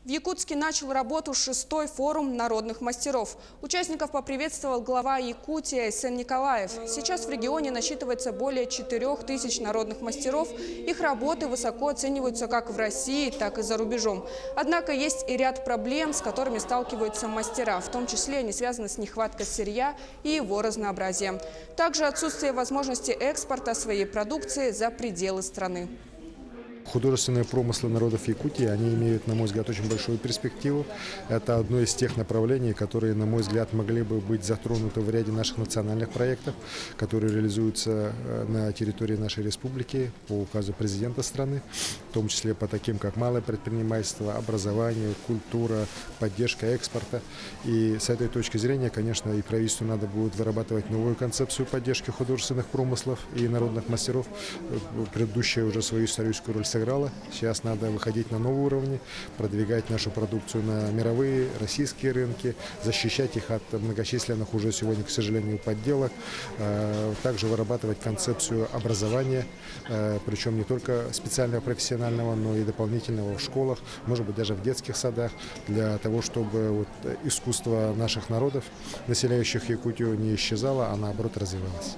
В Якутске начал работу 6-й форум народных мастеров. Участников поприветствовал глава Якутии Айсен Николаев. Сейчас в регионе насчитывается более 4000 народных мастеров. Их работы высоко оцениваются как в России, так и за рубежом. Однако есть и ряд проблем, с которыми сталкиваются мастера. В том числе они связаны с нехваткой сырья и его разнообразием. Также отсутствие возможности экспорта своей продукции за пределы страны. Художественные промыслы народов Якутии, они имеют, на мой взгляд, очень большую перспективу. Это одно из тех направлений, которые, на мой взгляд, могли бы быть затронуты в ряде наших национальных проектов, которые реализуются на территории нашей республики по указу президента страны, в том числе по таким, как малое предпринимательство, образование, культура, поддержка экспорта. И с этой точки зрения, конечно, и правительству надо будет вырабатывать новую концепцию поддержки художественных промыслов и народных мастеров. Предыдущая уже свою историческую роль сыграла. Сейчас надо выходить на новые уровни, продвигать нашу продукцию на мировые, российские рынки, защищать их от многочисленных уже сегодня, к сожалению, подделок. Также вырабатывать концепцию образования, причем не только специального профессионального, но и дополнительного в школах, может быть, даже в детских садах, для того, чтобы искусство наших народов, населяющих Якутию, не исчезало, а наоборот развивалось.